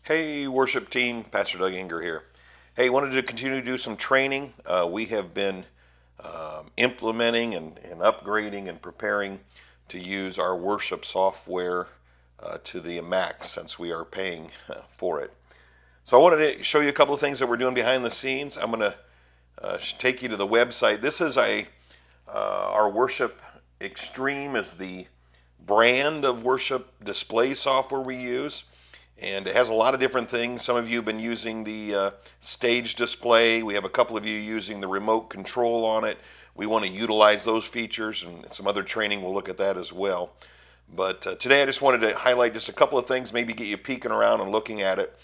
Hey, worship team, Pastor Doug Inger here. Hey, wanted to continue to do some training. We have been implementing and upgrading and preparing to use our worship software to the max since we are paying for it. So I wanted to show you a couple of things that we're doing behind the scenes. I'm going to take you to the website. This is our Worship Extreme is the brand of worship display software we use. And it has a lot of different things. Some of you have been using the stage display. We have a couple of you using the remote control on it. We want to utilize those features, and some other training we'll look at that as well. But today I just wanted to highlight just a couple of things, maybe get you peeking around and looking at it.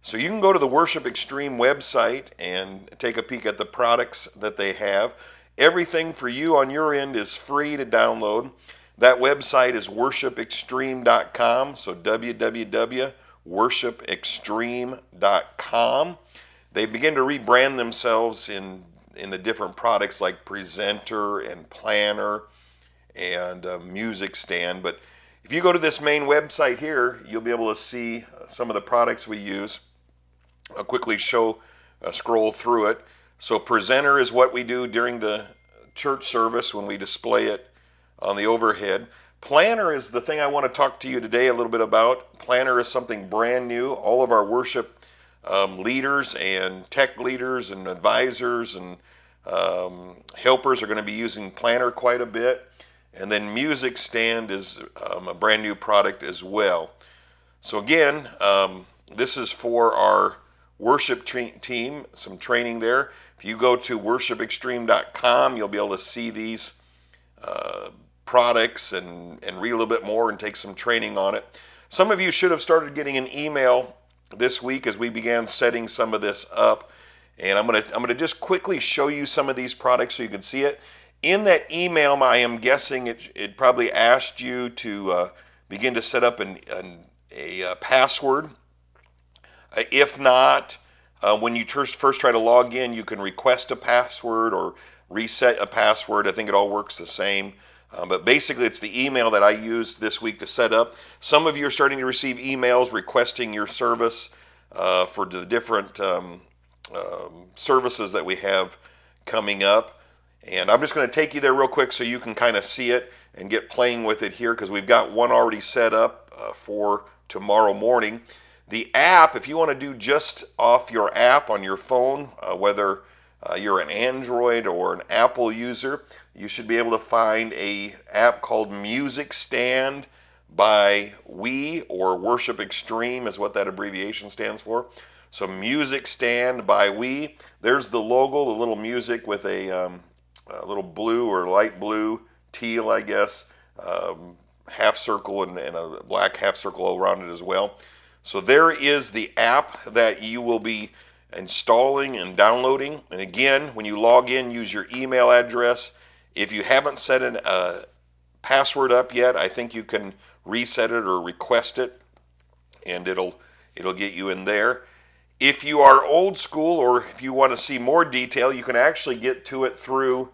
So you can go to the Worship Extreme website and take a peek at the products that they have. Everything for you on your end is free to download. That website is worshipextreme.com, so www.worshipextreme.com. They begin to rebrand themselves in the different products like presenter and planner and music stand. But if you go to this main website here, you'll be able to see some of the products we use. I'll quickly scroll through it. So presenter is what we do during the church service when we display it on the overhead. Planner is the thing I want to talk to you today a little bit about. Planner is something brand new. All of our worship leaders and tech leaders and advisors and helpers are going to be using Planner quite a bit. And then Music Stand is a brand new product as well. So again, this is for our worship team, some training there. If you go to worshipextreme.com, you'll be able to see these products and read a little bit more and take some training on it. Some of you should have started getting an email this week as we began setting some of this up. And I'm gonna just quickly show you some of these products so you can see it. In that email, I am guessing it probably asked you to begin to set up a password. If not, when you first try to log in, you can request a password or reset a password. I think it all works the same. But basically, it's the email that I used this week to set up. Some of you are starting to receive emails requesting your service for the different services that we have coming up. And I'm just going to take you there real quick so you can kind of see it and get playing with it here, because we've got one already set up for tomorrow morning. The app, if you want to do just off your app on your phone, whether you're an Android or an Apple user, you should be able to find a app called Music Stand by We, or Worship Extreme is what that abbreviation stands for. So Music Stand by We. There's the logo, the little music with a little blue or light blue, teal, I guess, half circle and a black half circle around it as well. So there is the app that you will be installing and downloading. And again, when you log in, use your email address. If you haven't set a password up yet, I think you can reset it or request it, and it'll get you in there. If you are old school, or if you want to see more detail, you can actually get to it through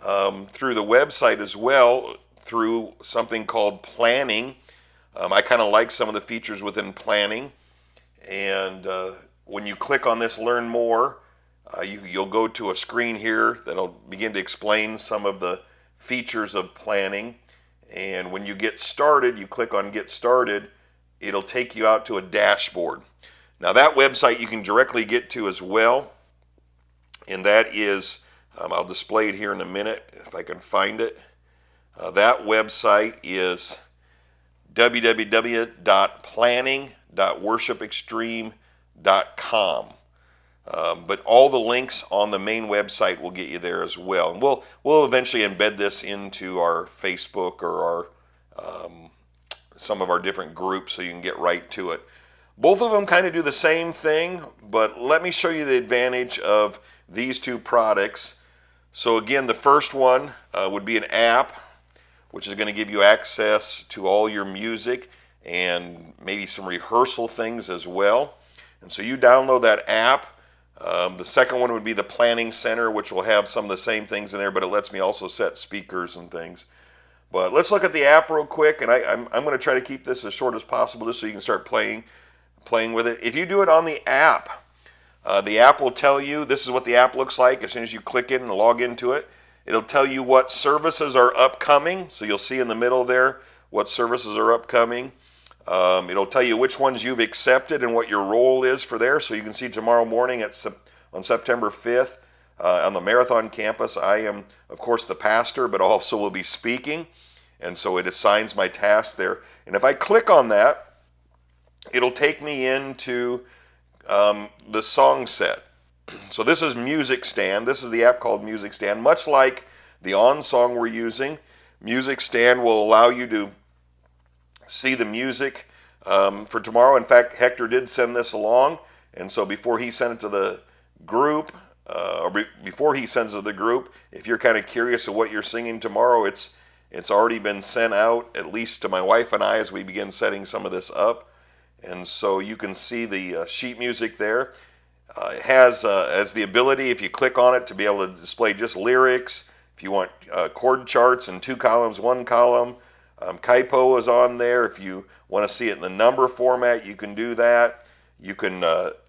the website as well, through something called Planning. I kind of like some of the features within Planning, and when you click on this Learn More, you'll go to a screen here that'll begin to explain some of the features of Planning. And when you get started, you click on Get Started, it'll take you out to a dashboard. Now that website you can directly get to as well, and that is, I'll display it here in a minute if I can find it. That website is www.planning.worshipextreme.com. But all the links on the main website will get you there as well. And we'll eventually embed this into our Facebook or our some of our different groups so you can get right to it. Both of them kind of do the same thing, but let me show you the advantage of these two products. So again, the first one would be an app, which is going to give you access to all your music and maybe some rehearsal things as well. And so you download that app. The second one would be the Planning Center, which will have some of the same things in there, but it lets me also set speakers and things. But let's look at the app real quick, and I'm going to try to keep this as short as possible just so you can start playing. playing with it. If you do it on the app will tell you, this is what the app looks like as soon as you click in and log into it. It'll tell you what services are upcoming. So you'll see in the middle there what services are upcoming. It'll tell you which ones you've accepted and what your role is for there. So you can see tomorrow morning on September 5th on the Marathon campus, I am, of course, the pastor, but also will be speaking. And so it assigns my task there. And if I click on that, it'll take me into the song set. So this is Music Stand. This is the app called Music Stand. Much like the On song we're using, Music Stand will allow you to see the music for tomorrow. In fact, Hector did send this along, and so before he sent it to the group, before he sends it to the group, if you're kind of curious of what you're singing tomorrow, it's already been sent out, at least to my wife and I, as we begin setting some of this up. And so you can see the sheet music there. It has the ability, if you click on it, to be able to display just lyrics. If you want chord charts in 2 columns, 1 column. Kaipo is on there. If you want to see it in the number format, you can do that. You can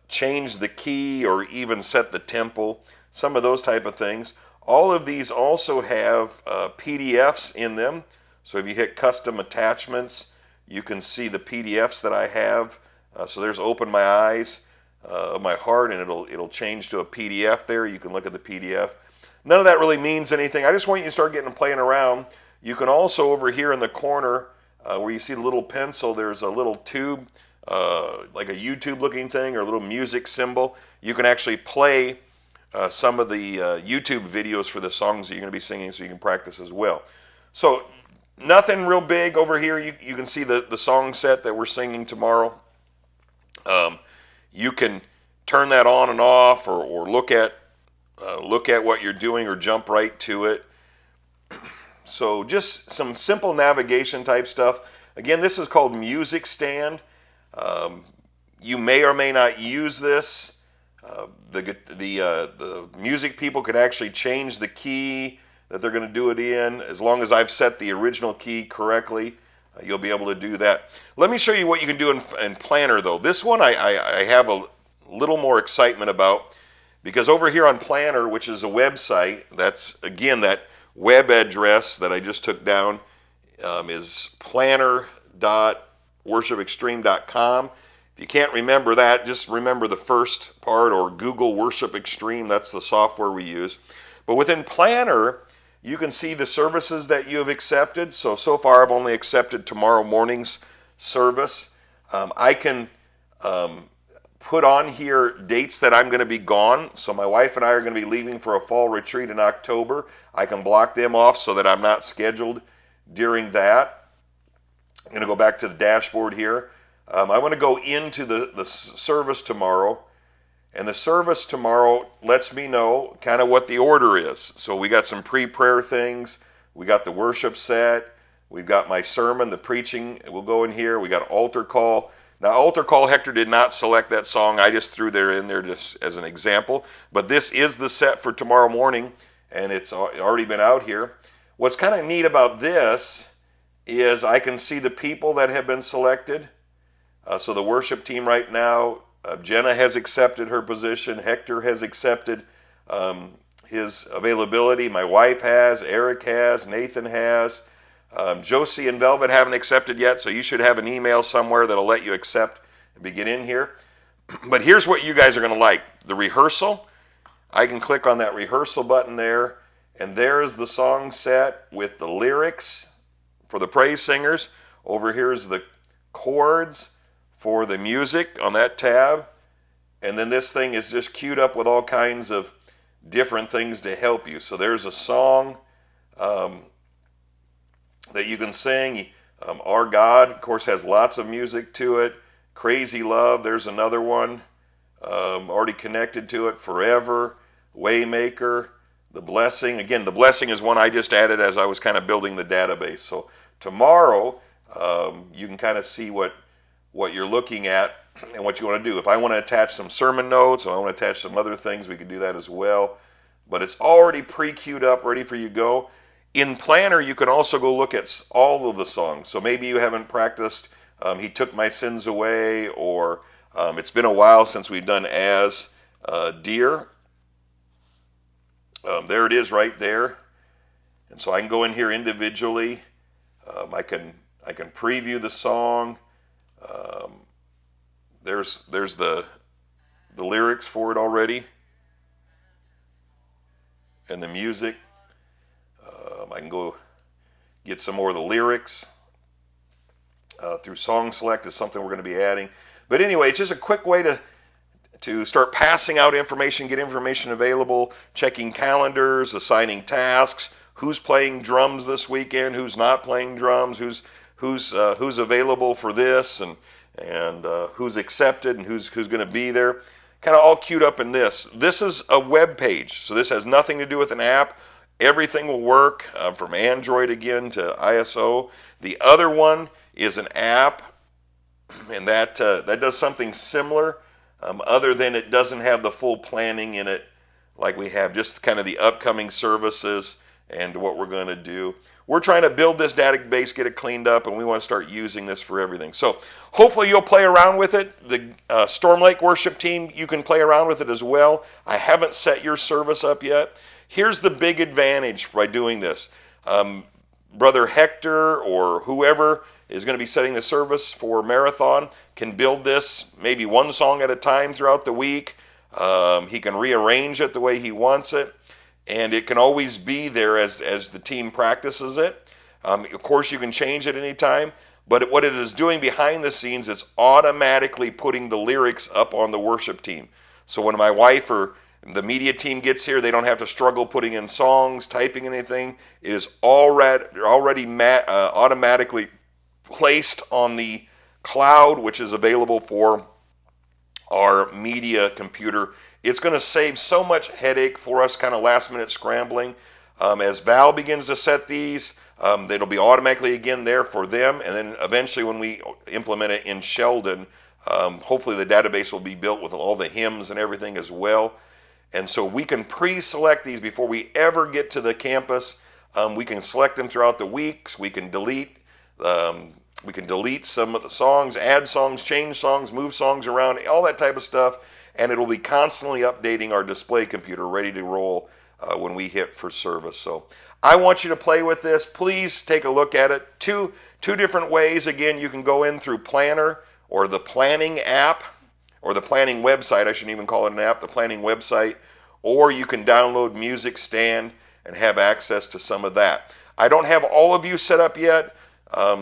change the key or even set the tempo, some of those type of things. All of these also have PDFs in them. So if you hit custom attachments, you can see the PDFs that I have. So there's Open My Eyes of My Heart, and it'll change to a PDF there. You can look at the PDF. None of that really means anything. I just want you to start getting playing around. You can also, over here in the corner, where you see the little pencil, there's a little tube, like a YouTube looking thing, or a little music symbol. You can actually play some of the YouTube videos for the songs that you're going to be singing, so you can practice as well. So nothing real big over here. You can see the song set that we're singing tomorrow. You can turn that on and off, or look at what you're doing, or jump right to it. So just some simple navigation type stuff. Again, this is called Music Stand. You may or may not use this. The music people could actually change the key that they're going to do it in. As long as I've set the original key correctly, you'll be able to do that. Let me show you what you can do in Planner, though. This one I have a little more excitement about, because over here on Planner, which is a website, that's, again, that web address that I just took down is planner.worshipextreme.com. If you can't remember that, just remember the first part, or Google Worship Extreme. That's the software we use. But within Planner, you can see the services that you have accepted. So far I've only accepted tomorrow morning's service. I can put on here dates that I'm going to be gone. So my wife and I are going to be leaving for a fall retreat in October. I can block them off so that I'm not scheduled during that. I'm going to go back to the dashboard here. I want to go into the service tomorrow. And the service tomorrow lets me know kind of what the order is. So we got some pre-prayer things. We got the worship set. We've got my sermon, the preaching will go in here. We got altar call. Now, altar call, Hector did not select that song. I just threw there in there just as an example. But this is the set for tomorrow morning, and it's already been out here. What's kind of neat about this is I can see the people that have been selected. So the worship team right now, Jenna has accepted her position. Hector has accepted his availability. My wife has. Eric has. Nathan has. Josie and Velvet haven't accepted yet, so you should have an email somewhere that'll let you accept and begin in here. But here's what you guys are going to like. The rehearsal. I can click on that rehearsal button there, and there's the song set with the lyrics for the praise singers. Over here is the chords for the music on that tab. And then this thing is just queued up with all kinds of different things to help you. So there's a song that you can sing. Our God, of course, has lots of music to it. Crazy Love, there's another one already connected to it. Forever, Waymaker, The Blessing. Again, The Blessing is one I just added as I was kind of building the database. So tomorrow, you can kind of see what you're looking at and what you want to do. If I want to attach some sermon notes, or I want to attach some other things, we can do that as well. But it's already pre-queued up, ready for you to go. In Planner, you can also go look at all of the songs. So maybe you haven't practiced He Took My Sins Away, or It's been a while since we've done As Dear. There it is right there. And so I can go in here individually. I can preview the song. There's the lyrics for it already, and the music. I can go get some more of the lyrics through Song Select is something we're going to be adding. But anyway, it's just a quick way to start passing out information, get information available, checking calendars, assigning tasks, who's playing drums this weekend, who's not playing drums, who's available for this, and who's accepted and who's going to be there. Kind of all queued up in this. This is a web page, so this has nothing to do with an app. Everything will work from Android again to ISO. The other one is an app, and that does something similar, other than it doesn't have the full planning in it like we have, just kind of the upcoming services and what we're going to do. We're trying to build this database, get it cleaned up, and we want to start using this for everything. So hopefully you'll play around with it. The Storm Lake worship team, you can play around with it as well. I haven't set your service up yet. Here's the big advantage by doing this. Brother Hector or whoever is going to be setting the service for Marathon can build this maybe one song at a time throughout the week. He can rearrange it the way he wants it, and it can always be there as the team practices it. Of course, you can change it anytime, but what it is doing behind the scenes, it's automatically putting the lyrics up on the worship team. So when my wife or the media team gets here, they don't have to struggle putting in songs, typing anything. It is already automatically placed on the cloud, which is available for our media computer. It's going to save so much headache for us, kind of last minute scrambling. As Val begins to set these, it'll be automatically again there for them, and then eventually when we implement it in Sheldon, hopefully the database will be built with all the hymns and everything as well. And so we can pre-select these before we ever get to the campus. We can select them throughout the weeks. We can delete some of the songs, add songs, change songs, move songs around, all that type of stuff. And it'll be constantly updating our display computer, ready to roll when we hit for service. So I want you to play with this. Please take a look at it. Two different ways. Again, you can go in through Planner or the Planning app, or the Planning website. I shouldn't even call it an app, the Planning website. Or you can download Music Stand and have access to some of that. I don't have all of you set up yet.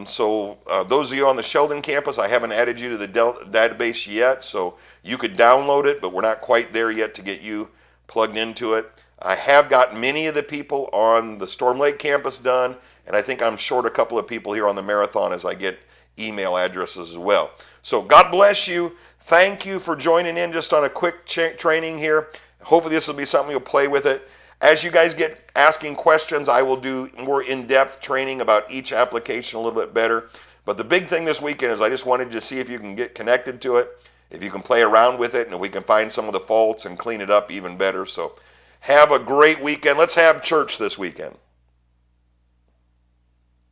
So those of you on the Sheldon campus, I haven't added you to the database yet, so you could download it, but we're not quite there yet to get you plugged into it. I have got many of the people on the Storm Lake campus done, and I think I'm short a couple of people here on the Marathon as I get email addresses as well. So God bless you. Thank you for joining in just on a quick training here. Hopefully this will be something you'll play with it. As you guys get asking questions, I will do more in-depth training about each application a little bit better. But the big thing this weekend is I just wanted to see if you can get connected to it, if you can play around with it, and if we can find some of the faults and clean it up even better. So have a great weekend. Let's have church this weekend.